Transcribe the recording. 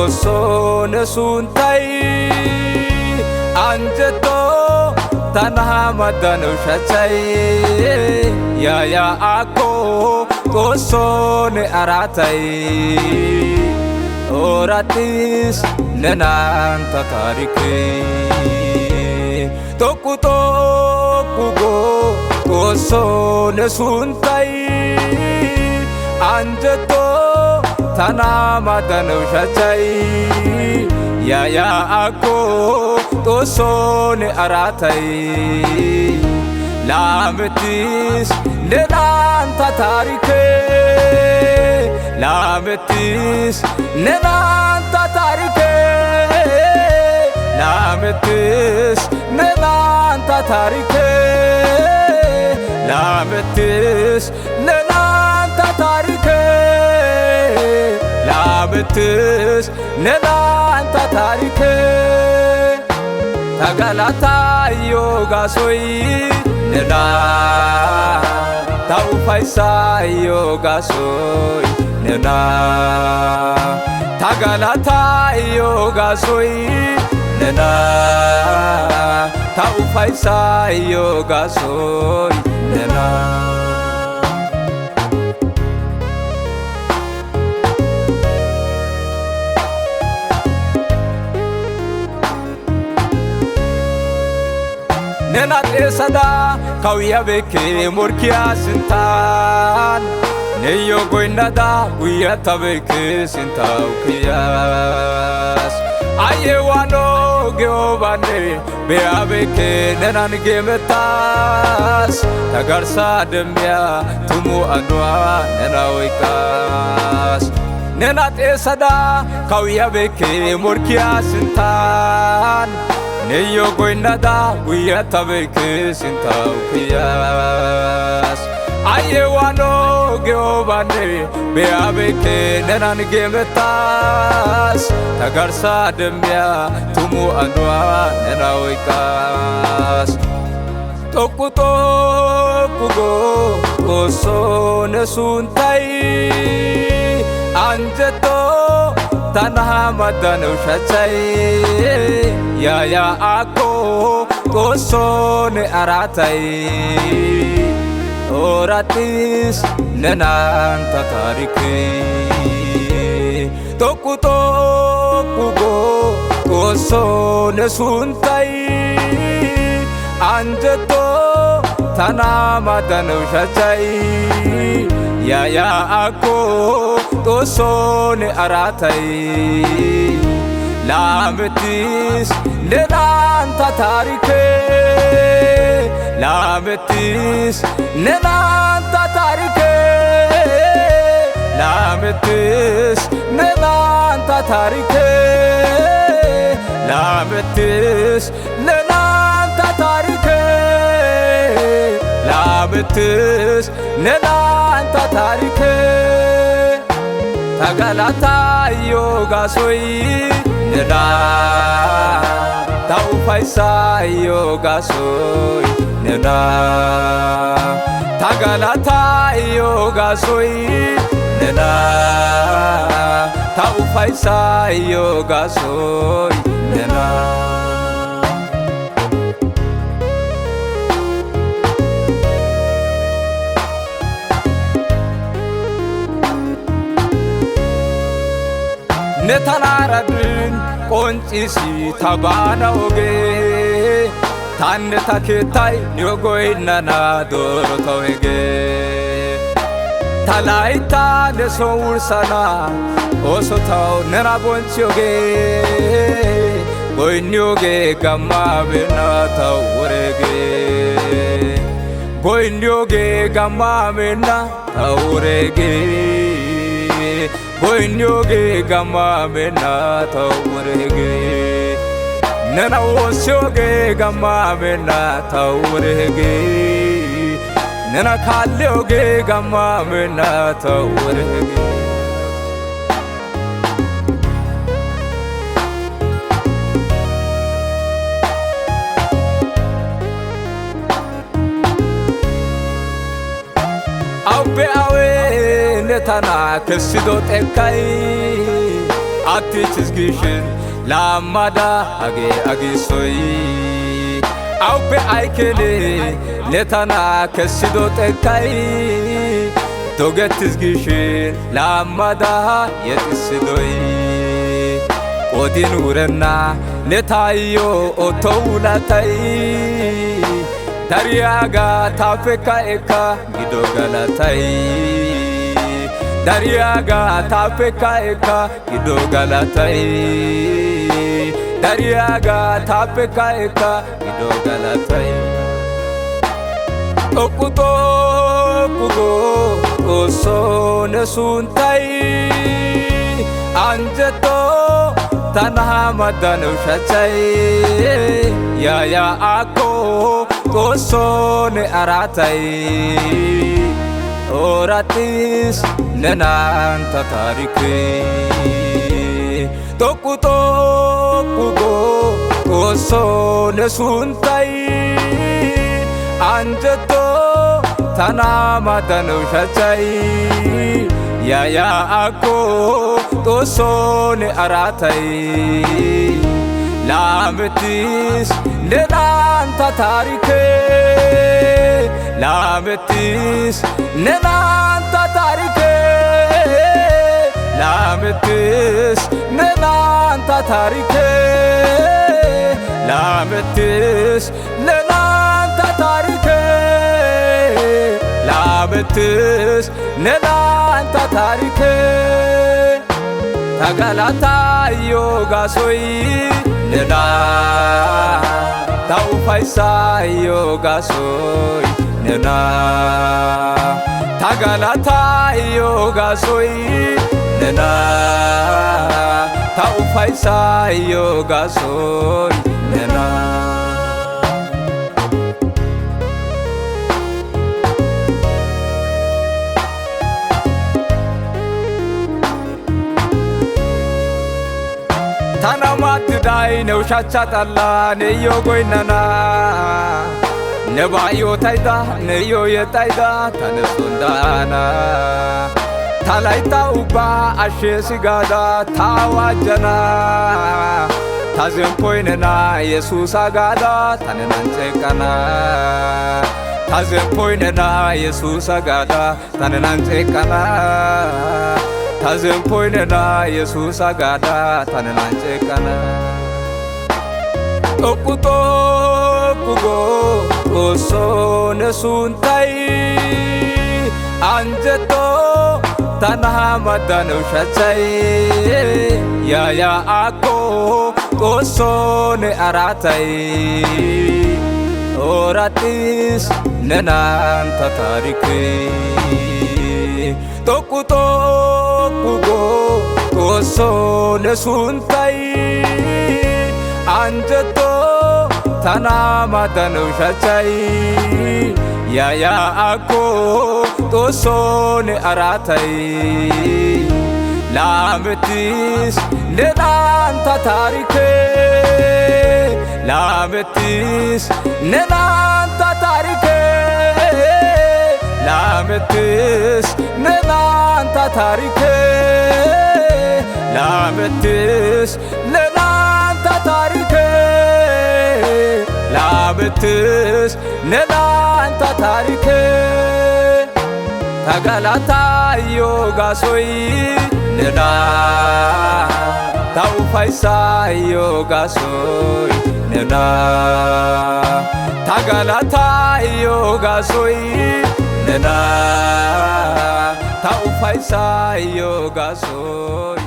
qosoon suntay anjeto tanahamadan ushatay ya ako qosoon aratay oratis nenanta tarike tokuto kugo qosoon suntay anjeto tanahamadan ushatay ya ako qosoon aratay lametis nenanta tarike lametis nenanta tarike lametis nenanta tarike lametis nenanta tarike lametis nenanta tarike tagalata yoga soy nena tau faisa yoga soy nena tagalata yoga soy nena tau faisa yoga soy nena nena tesada kauya beke morkia sintan neyo goinada uya tabeke sintau kiyas aye wano geobane beabeke nenan gemetas tagarsa demya tumu anwa nena oikas nena tesada kauya beke morkia sintan neyo goinada uya tabeke sintau kiyas aye wano geobane beabeke nenan gemetas tagarsa demya tumu anwa nena oikas tokuto kugo qosoon suntay anjeto tanahamadan ushatay ya ako qosoon aratay oratis nenanta tarike tokuto kugo qosoon suntay anjeto tanahamadan ushatay ya ako qosoon aratay lametis nenanta tarike lametis nenanta tarike lametis nenanta tarike lametis nenanta tarike lametis nenanta tarike tagalata yoga soy nena tau faisa yoga soy nena tagalata yoga soy nena tau faisa yoga soy nena netanaradin qoncisi tabana oge tanne taketay nyogoinana dorotowege talaita nesoursana osotaw nena bonchioge goinyoge gamabena tawrege goinyoge gamabena tawrege goinyoge gamabena tawrege nena osyoge gamabena tawrege nena kalyoge gamabena tawrege awe netana kesido tekai አትችዝግሽን ላማዳ አጊሶይ አውቤ አይኬሌ ኔታና ከሲዶ ጠቃይ ዶገትዝግሽን ላማዳ የጥስዶይ ኦዲን ውረና ኔታዮ ኦቶውላታይ 다리아가 타페카에카 기도갈라타이 다리아가 타페카에카 기도갈라타이 다리아가 타페카에카 기도갈라타이 오꾸도 꾸고 오소네 순타이 안제또 타나마다누 샤차이 야야 아코 고소네 아라타이 오라티스 내난타 타리케 또꾸또꾸고 고소네 순타이 안제또 타나마다누 샤차이 야야 아코 고소네 아라타이 라메티스 내난타 타리케 라메티스 내난타 타리케 라메티스 내난타 타리케 라메티스 내난타 타리케 라메티스 내난타 타리케 타갈라타요 가소이 내나 타우파이사요 가소이 내나 타갈라타요 가소이 내나 타우파이사요 가소이 내나 ታናማትዳይ ነው ሻቻጣላ ነዮ ጎይናና ነባዮ ታይዳ ነዮ የታይዳ ተነሱንዳና ታላይታ ኡባ አሼ ሲጋዳ ታዋጀና ታዘንፖይነና ኢየሱስ አጋዳ ተነናንጨቀና ታዘንፖይነና ኢየሱስ አጋዳ ተነናንጨቀና ታዘንፖይነና ኢየሱስ አጋዳ ተነናንጨቀና ኦቁጦቁጎ ኦሶነ ሱንታይ አንጀቶ ታናማዳነው ሻቻይ ያያ አኮ ቆሶኔ አራታይ ኦራቲስ ነናንታ ታሪኬ ጦቁጦቁጎ ቆሶኔ ሱንታይ አንጀቶ ታናማዳነው ሻቻይ ያያ አኮ ጦሶኔ አራታይ ላሜቲስ ነናንታ ታሪኬ ላሜቲስ ነናንታ ታሪኬ ላሜቲስ ነናንታ ታሪኬ ላሜቲስ ነናንታ ታሪኬ ላሜቲስ ነናንታ ታሪኬ ታጋላታዮ ጋሶይ ነና ታውፋይሳዮ ጋሶይ ነና ታጋላታዮ ጋሶይ ነና ታውፋይሳዮ ጋሶይ